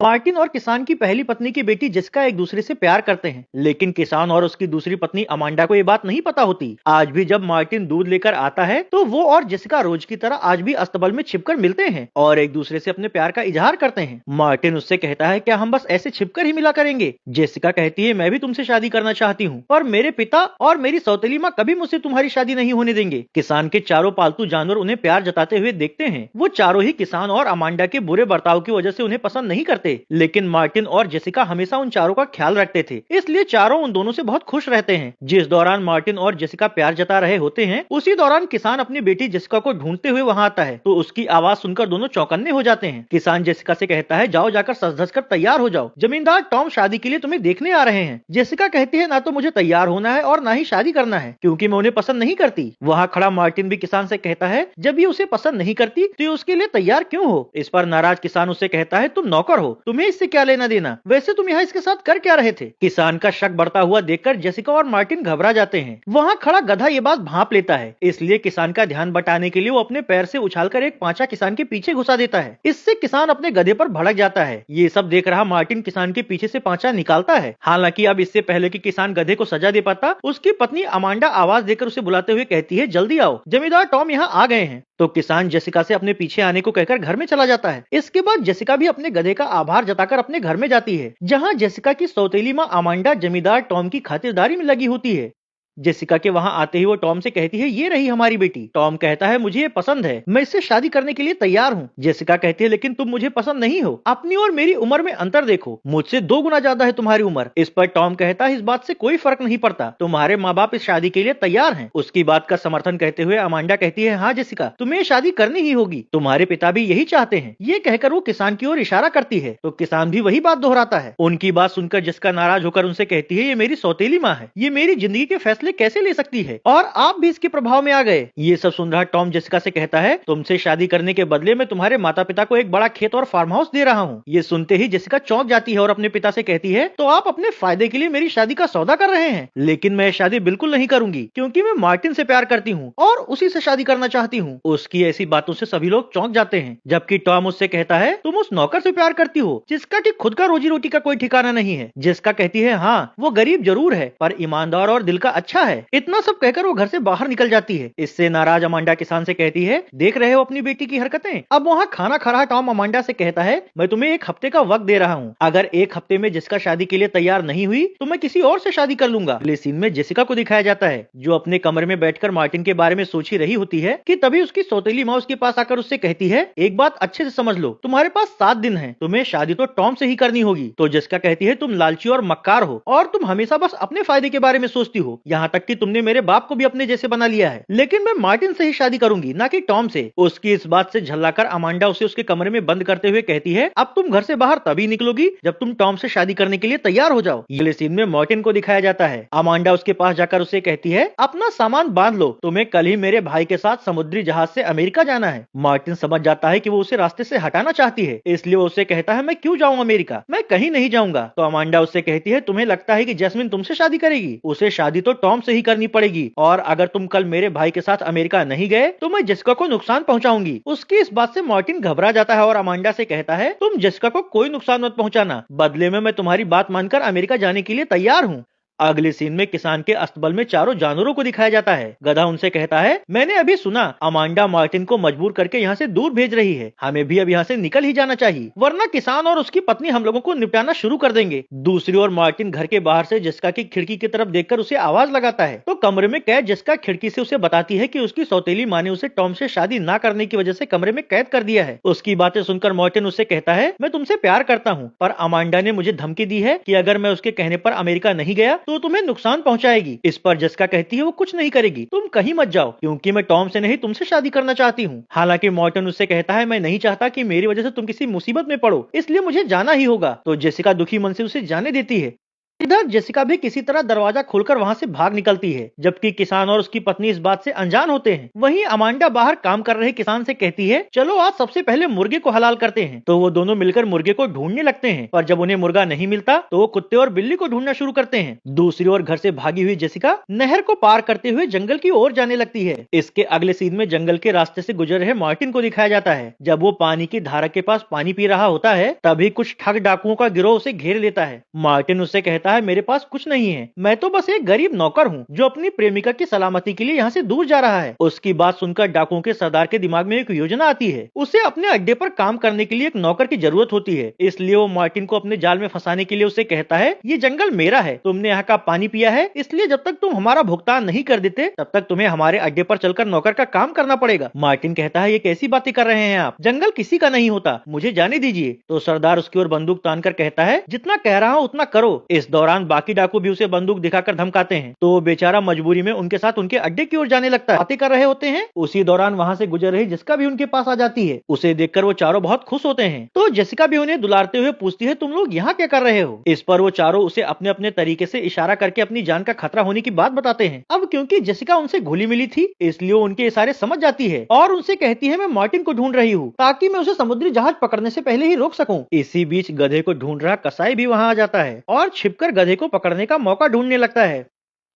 Martin और किसान की पहली पत्नी की बेटी जिसका एक दूसरे से प्यार करते हैं, लेकिन किसान और उसकी दूसरी पत्नी अमांडा को ये बात नहीं पता होती। आज भी जब मार्टिन दूध लेकर आता है तो वो और जेसिका रोज की तरह आज भी अस्तबल में छिपकर मिलते हैं और एक दूसरे से अपने प्यार का इजहार करते हैं। मार्टिन उससे कहता है, क्या हम बस ऐसे छिपकर ही मिला करेंगे? जेसिका कहती है, मैं भी तुमसे शादी करना चाहती हूँ, पर मेरे पिता और मेरी सौतेली माँ कभी मुझसे तुम्हारी शादी नहीं होने देंगे। किसान के चारों पालतू जानवर उन्हें प्यार जताते हुए देखते हैं। वो चारों ही किसान और अमांडा के बुरे बर्ताव की वजह से उन्हें पसंद नहीं करते, लेकिन मार्टिन और जेसिका हमेशा उन चारों का ख्याल रखते थे, इसलिए चारों उन दोनों से बहुत खुश रहते हैं। जिस दौरान मार्टिन और जेसिका प्यार जता रहे होते हैं, उसी दौरान किसान अपनी बेटी जेसिका को ढूंढते हुए वहां आता है, तो उसकी आवाज सुनकर दोनों चौकन्ने हो जाते हैं। किसान जेसिका से कहता है, जाओ जाकर सज धज कर तैयार हो जाओ, जमींदार टॉम शादी के लिए तुम्हें देखने आ रहे हैं। जेसिका कहती है, ना तो मुझे तैयार होना है और ना ही शादी करना है, क्योंकि मैं उन्हें पसंद नहीं करती। वहाँ खड़ा मार्टिन भी किसान से कहता है, जब ये उसे पसंद नहीं करती तो ये उसके लिए तैयार क्यों हो? इस पर नाराज किसान उससे कहता है, तुम नौकर हो, तुम्हें इससे क्या लेना देना? वैसे तुम यहाँ इसके साथ कर क्या रहे थे? किसान का शक बढ़ता हुआ देखकर जेसिका और मार्टिन घबरा जाते हैं। वहाँ खड़ा गधा ये बात भांप लेता है, इसलिए किसान का ध्यान बटाने के लिए वो अपने पैर से उछालकर एक पांचा किसान के पीछे घुसा देता है। इससे किसान अपने गधे पर भड़क जाता है। ये सब देख रहा मार्टिन किसान के पीछे से पांचा निकालता है। हालांकि अब इससे पहले कि किसान गधे को सजा दे पाता, उसकी पत्नी अमांडा आवाज देकर उसे बुलाते हुए कहती है, जल्दी आओ, जमींदार टॉम यहाँ आ गए हैं। तो किसान जेसिका से अपने पीछे आने को कहकर घर में चला जाता है। इसके बाद जेसिका भी अपने गधे का आभार जताकर अपने घर में जाती है, जहाँ जेसिका की सौतेली माँ अमांडा जमींदार टॉम की खातिरदारी में लगी होती है। जेसिका के वहां आते ही वो टॉम से कहती है, ये रही हमारी बेटी। टॉम कहता है, मुझे ये पसंद है, मैं इससे शादी करने के लिए तैयार हूँ। जेसिका कहती है, लेकिन तुम मुझे पसंद नहीं हो, अपनी और मेरी उम्र में अंतर देखो, मुझसे 2 गुना ज्यादा है तुम्हारी उम्र। इस पर टॉम कहता है, इस बात से कोई फर्क नहीं पड़ता, तुम्हारे माँ बाप इस शादी के लिए तैयार हैं। उसकी बात का समर्थन करते हुए अमांडा कहती है, हाँ जेसिका, तुम्हें शादी करनी ही होगी, तुम्हारे पिता भी यही चाहते हैं। ये कहकर वो किसान की ओर इशारा करती है, तो किसान भी वही बात दोहराता है। उनकी बात सुनकर जेसिका नाराज होकर उनसे कहती है, ये मेरी सौतेली माँ है, ये मेरी जिंदगी के फैसले कैसे ले सकती है और आप भी इसके प्रभाव में आ गए। ये सब सुन रहा टॉम जेसिका से कहता है, तुमसे शादी करने के बदले में तुम्हारे माता पिता को एक बड़ा खेत और फार्म हाउस दे रहा हूँ। ये सुनते ही जेसिका चौंक जाती है और अपने पिता से कहती है, तो आप अपने फायदे के लिए मेरी शादी का सौदा कर रहे हैं? लेकिन मैं शादी बिल्कुल नहीं करूंगी, क्योंकि मैं मार्टिन से प्यार करती हूँ और उसी से शादी करना चाहती हूँ। उसकी ऐसी बातों से सभी लोग चौंक जाते हैं, जबकि टॉम उससे कहता है, तुम उस नौकर से प्यार करती हो जिसका की खुद का रोजी रोटी का कोई ठिकाना नहीं है। जिसका कहती है, हाँ वो गरीब जरूर है, पर ईमानदार और दिल का अच्छा है। इतना सब कहकर वो घर से बाहर निकल जाती है। इससे नाराज अमांडा किसान से कहती है, देख रहे हो अपनी बेटी की हरकतें? अब वहाँ खाना खा रहा टॉम अमांडा से कहता है, मैं तुम्हें 1 हफ्ते का वक्त दे रहा हूँ, अगर 1 हफ्ते में जिसका शादी के लिए तैयार नहीं हुई तो मैं किसी और से शादी कर लूंगा। अगले सीन में जेसिका को दिखाया जाता है, जो अपने कमरे में बैठकर मार्टिन के बारे में सोच ही रही होती है कि तभी उसकी सौतेली माँ उसके पास आकर उससे कहती है, एक बात अच्छे से समझ लो, तुम्हारे पास 7 दिन है, तुम्हें शादी तो टॉम से ही करनी होगी। तो जेसिका कहती है, तुम लालची और मक्कार हो और तुम हमेशा बस अपने फायदे के बारे में सोचती हो, यहाँ तक कि तुमने मेरे बाप को भी अपने जैसे बना लिया है। लेकिन मैं मार्टिन से ही शादी करूंगी, ना कि टॉम से। उसकी इस बात से झल्लाकर अमांडा उसे उसके कमरे में बंद करते हुए कहती है, अब तुम घर से बाहर तभी निकलोगी जब तुम टॉम से शादी करने के लिए तैयार हो जाओ। ये सीन में मार्टिन को दिखाया जाता है। अमांडा उसके पास जाकर उसे कहती है, अपना सामान बांध लो, तुम्हें कल ही मेरे भाई के साथ समुद्री जहाज से अमेरिका जाना है। मार्टिन समझ जाता है कि वो उसे रास्ते से हटाना चाहती है, इसलिए वो उसे कहता है, मैं क्यों जाऊँ अमेरिका, मैं कहीं नहीं जाऊंगा। तो अमांडा उससे कहती है, तुम्हें लगता है कि जैस्मिन तुमसे शादी करेगी? उसे शादी तो टॉम से ही करनी पड़ेगी, और अगर तुम कल मेरे भाई के साथ अमेरिका नहीं गए तो मैं जेसिका को नुकसान पहुंचाऊंगी। उसकी इस बात से मार्टिन घबरा जाता है और अमांडा से कहता है, तुम जेसिका को कोई नुकसान मत पहुंचाना, बदले में मैं तुम्हारी बात मानकर अमेरिका जाने के लिए तैयार हूँ। अगले सीन में किसान के अस्तबल में चारों जानवरों को दिखाया जाता है। गधा उनसे कहता है, मैंने अभी सुना अमांडा मार्टिन को मजबूर करके यहाँ से दूर भेज रही है, हमें भी अब यहाँ से निकल ही जाना चाहिए, वरना किसान और उसकी पत्नी हम लोगों को निपटाना शुरू कर देंगे। दूसरी ओर मार्टिन घर के बाहर से जेसिका की खिड़की की तरफ देखकर उसे आवाज लगाता है, तो कमरे में कैद जेसिका खिड़की से उसे बताती है कि उसकी सौतेली माँ ने उसे टॉम से शादी न करने की वजह से कमरे में कैद कर दिया है। उसकी बातें सुनकर मार्टिन उससे कहता है, मैं तुमसे प्यार करता हूँ, पर अमांडा ने मुझे धमकी दी है कि अगर मैं उसके कहने पर अमेरिका नहीं गया तो तुम्हें नुकसान पहुंचाएगी। इस पर जेसिका कहती है, वो कुछ नहीं करेगी, तुम कहीं मत जाओ, क्योंकि मैं टॉम से नहीं तुमसे शादी करना चाहती हूँ। हालांकि मार्टिन उससे कहता है, मैं नहीं चाहता कि मेरी वजह से तुम किसी मुसीबत में पड़ो, इसलिए मुझे जाना ही होगा। तो जेसिका दुखी मन से उसे जाने देती है। इधर जेसिका भी किसी तरह दरवाजा खोलकर वहां से भाग निकलती है, जबकि किसान और उसकी पत्नी इस बात से अनजान होते हैं। वहीं अमांडा बाहर काम कर रहे किसान से कहती है, चलो आज सबसे पहले मुर्गे को हलाल करते हैं। तो वो दोनों मिलकर मुर्गे को ढूंढने लगते हैं, पर जब उन्हें मुर्गा नहीं मिलता तो वो कुत्ते और बिल्ली को ढूंढना शुरू करते हैं। दूसरी ओर घर से भागी हुई जेसिका नहर को पार करते हुए जंगल की ओर जाने लगती है। इसके अगले सीन में जंगल के रास्ते से गुजर रहे मार्टिन को दिखाया जाता है। जब वो पानी की धारा के पास पानी पी रहा होता है, तभी कुछ ठग डाकुओं का गिरोह उसे घेर लेता है। मार्टिन उससे कहता है, मेरे पास कुछ नहीं है, मैं तो बस एक गरीब नौकर हूँ जो अपनी प्रेमिका की सलामती के लिए यहाँ से दूर जा रहा है। उसकी बात सुनकर डाकुओं के सरदार के दिमाग में एक योजना आती है। उसे अपने अड्डे पर काम करने के लिए एक नौकर की जरूरत होती है, इसलिए वो मार्टिन को अपने जाल में फंसाने के लिए उसे कहता है, ये जंगल मेरा है, तुमने यहाँ का पानी पिया है, इसलिए जब तक तुम हमारा भुगतान नहीं कर देते तब तक तुम्हें हमारे अड्डे पर चलकर नौकर का काम करना पड़ेगा। मार्टिन कहता है, ये कैसी बातें कर रहे हैं आप, जंगल किसी का नहीं होता, मुझे जाने दीजिए। तो सरदार उसकी ओर बंदूक तानकर कहता है, जितना कह रहा हूँ उतना करो। इस दौरान बाकी डाकू भी उसे बंदूक दिखाकर धमकाते हैं, तो वो बेचारा मजबूरी में उनके साथ उनके अड्डे की ओर जाने लगता है। बातें कर रहे होते हैं, उसी दौरान वहाँ से गुजर रही जेसिका भी उनके पास आ जाती है। उसे देखकर वो चारों बहुत खुश होते हैं। तो जेसिका भी उन्हें दुलारते हुए पूछती है, तुम लोग यहाँ क्या कर रहे हो। इस पर वो चारों उसे अपने अपने तरीके से इशारा करके अपनी जान का खतरा होने की बात बताते हैं। अब क्योंकि जेसिका उनसे घुली मिली थी, इसलिए वो उनके इशारे समझ जाती है और उनसे कहती है, मैं मार्टिन को ढूंढ रही हूँ ताकि मैं उसे समुद्री जहाज पकड़ने से पहले ही रोक सकूं। इसी बीच गधे को ढूंढ रहा कसाई भी वहां आ जाता है और छिपकर गधे को पकड़ने का मौका ढूंढने लगता है।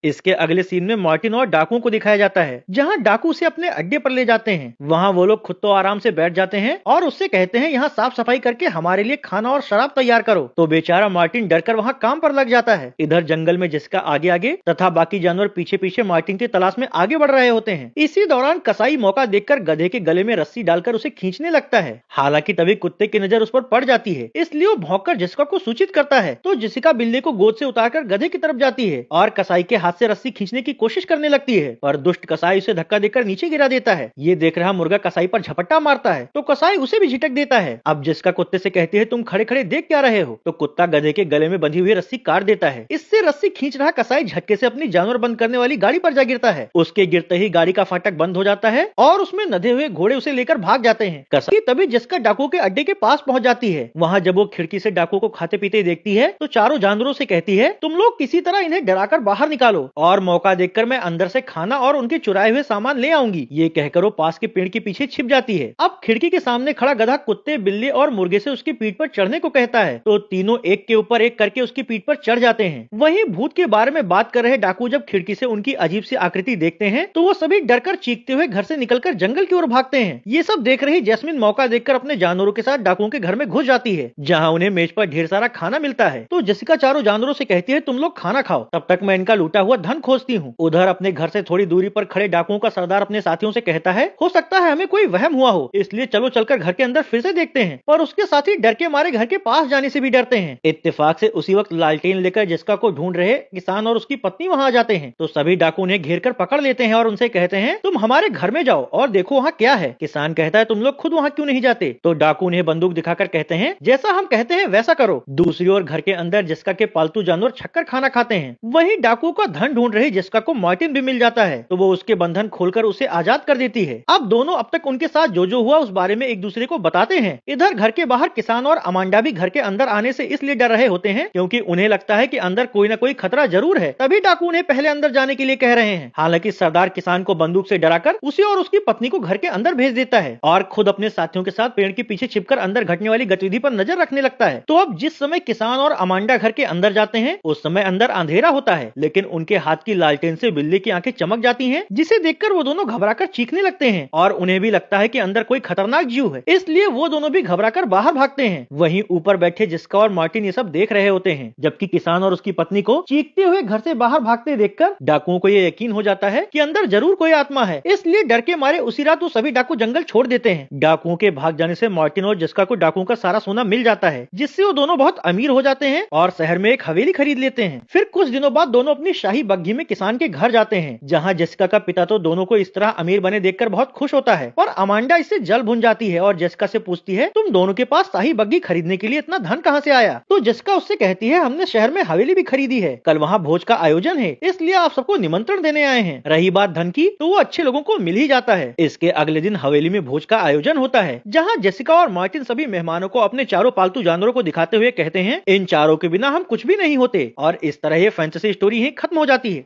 इसके अगले सीन में मार्टिन और डाकुओं को दिखाया जाता है, जहां डाकू उसे अपने अड्डे पर ले जाते हैं। वहां वो लोग खुद तो आराम से बैठ जाते हैं और उससे कहते हैं, यहाँ साफ सफाई करके हमारे लिए खाना और शराब तैयार करो। तो बेचारा मार्टिन डरकर वहां काम पर लग जाता है। इधर जंगल में जिसका आगे आगे तथा बाकी जानवर पीछे पीछे मार्टिन की तलाश में आगे बढ़ रहे होते हैं। इसी दौरान कसाई मौका देखकर गधे के गले में रस्सी डालकर उसे खींचने लगता है। हालांकि तभी कुत्ते की नजर उस पर पड़ जाती है, इसलिए वो भौंककर जेसिका को सूचित करता है। तो जेसिका बिल्ली को गोद से उतारकर गधे की तरफ जाती है और कसाई के हाथ से रस्सी खींचने की कोशिश करने लगती है, पर दुष्ट कसाई उसे धक्का देकर नीचे गिरा देता है। ये देख रहा मुर्गा कसाई पर झपट्टा मारता है, तो कसाई उसे भी झिटक देता है। अब जिसका कुत्ते से कहती है, तुम खड़े खड़े देख क्या रहे हो। तो कुत्ता गधे के गले में बंधी हुई रस्सी काट देता है। इससे रस्सी खींच रहा कसाई झटके से अपनी जानवर बंद करने वाली गाड़ी पर जा गिरता है। उसके गिरते ही गाड़ी का फाटक बंद हो जाता है और उसमें नधे हुए घोड़े उसे लेकर भाग जाते हैं। कसाई तभी जिसका डाकू के अड्डे के पास पहुंच जाती है। वहां जब वो खिड़की से डाकू को खाते पीते देखती है, तो चारों जानवरों से कहती है, तुम लोग किसी तरह इन्हें डराकर बाहर निकालो और मौका देखकर मैं अंदर से खाना और उनके चुराए हुए सामान ले आऊंगी। ये कहकर वो पास के पेड़ के पीछे छिप जाती है। अब खिड़की के सामने खड़ा गधा कुत्ते, बिल्ली और मुर्गे से उसकी पीठ पर चढ़ने को कहता है, तो तीनों एक के ऊपर एक करके उसकी पीठ पर चढ़ जाते हैं। वहीं भूत के बारे में बात कर रहे डाकू जब खिड़की से उनकी अजीब सी आकृति देखते हैं, तो वो सभी डरकर चीखते हुए घर से निकलकर जंगल की ओर भागते हैं। ये सब देख रही जैस्मिन मौका देखकर अपने जानवरों के साथ डाकुओं के घर में घुस जाती है, जहाँ उन्हें मेज पर ढेर सारा खाना मिलता है। तो जेसिका चारों जानवरों से कहती है, तुम लोग खाना खाओ, तब तक मैं इनका लूटा हुआ धन खोजती हूँ। उधर अपने घर से थोड़ी दूरी पर खड़े डाकुओं का सरदार अपने साथियों से कहता है, हो सकता है हमें कोई वहम हुआ हो, इसलिए चलो चलकर घर के अंदर फिर से देखते हैं। और उसके साथी डर के मारे घर के पास जाने से भी डरते हैं। इत्तेफाक से उसी वक्त लालटेन लेकर जिसका को ढूंढ रहे किसान और उसकी पत्नी वहां आ जाते हैं। तो सभी डाकू उन्हें घेर कर पकड़ लेते हैं और उनसे कहते हैं, तुम हमारे घर में जाओ और देखो वहाँ क्या है। किसान कहता है, तुम लोग खुद वहाँ क्यों नहीं जाते। तो डाकू उन्हें बंदूक दिखाकर कहते हैं, जैसा हम कहते हैं वैसा करो। दूसरी ओर घर के अंदर जिसका के पालतू जानवर छक्कर खाना खाते हैं। वहीं डाकू का धन ढूंढ रहे जिसका को मार्टिन भी मिल जाता है, तो वो उसके बंधन खोलकर उसे आजाद कर देती है। अब दोनों अब तक उनके साथ जो हुआ उस बारे में एक दूसरे को बताते हैं। इधर घर के बाहर किसान और अमांडा भी घर के अंदर आने से इसलिए डर रहे होते हैं क्योंकि उन्हें लगता है कि अंदर कोई न कोई खतरा जरूर है, तभी डाकू उन्हें पहले अंदर जाने के लिए कह रहे हैं। हालांकि सरदार किसान को बंदूक से डराकर उसे और उसकी पत्नी को घर के अंदर भेज देता है और खुद अपने साथियों के साथ पेड़ के पीछे छिपकर अंदर घटने वाली गतिविधि पर नजर रखने लगता है। तो अब जिस समय किसान और अमांडा घर के अंदर जाते हैं, उस समय अंदर अंधेरा होता है, लेकिन उनके हाथ की लालटेन से बिल्ली की आंखें चमक जाती हैं, जिसे देखकर वो दोनों घबराकर चीखने लगते हैं और उन्हें भी लगता है कि अंदर कोई खतरनाक जीव है, इसलिए वो दोनों भी घबराकर बाहर भागते हैं। वहीं ऊपर बैठे जिसका और मार्टिन ये सब देख रहे होते हैं, जबकि किसान और उसकी पत्नी को चीखते हुए घर से बाहर भागते देखकर डाकुओं को ये यकीन हो जाता है कि अंदर जरूर कोई आत्मा है, इसलिए डर के मारे उसी रात वो सभी डाकू जंगल छोड़ देते हैं। डाकुओं के भाग जाने से मार्टिन और जिसका को डाकुओं का सारा सोना मिल जाता है, जिससे वो दोनों बहुत अमीर हो जाते हैं और शहर में एक हवेली खरीद लेते हैं। फिर कुछ दिनों बाद दोनों अपनी शाही शाही बग्घी में किसान के घर जाते हैं, जहाँ जेसिका का पिता तो दोनों को इस तरह अमीर बने देखकर बहुत खुश होता है और अमांडा इससे जल भुन जाती है और जेसिका से पूछती है, तुम दोनों के पास शाही बग्घी खरीदने के लिए इतना धन कहाँ से आया? तो जेसिका उससे कहती है, हमने शहर में हवेली भी खरीदी है, कल वहाँ भोज का आयोजन है, इसलिए आप सबको निमंत्रण देने आए हैं। रही बात धन की, तो वो अच्छे लोगों को मिल ही जाता है। इसके अगले दिन हवेली में भोज का आयोजन होता है, जहाँ जेसिका और मार्टिन सभी मेहमानों को अपने चारों पालतू जानवरों को दिखाते हुए कहते हैं, इन चारों के बिना हम कुछ भी नहीं होते। और इस तरह ये फैंटेसी स्टोरी ही खत्म हो जाती है।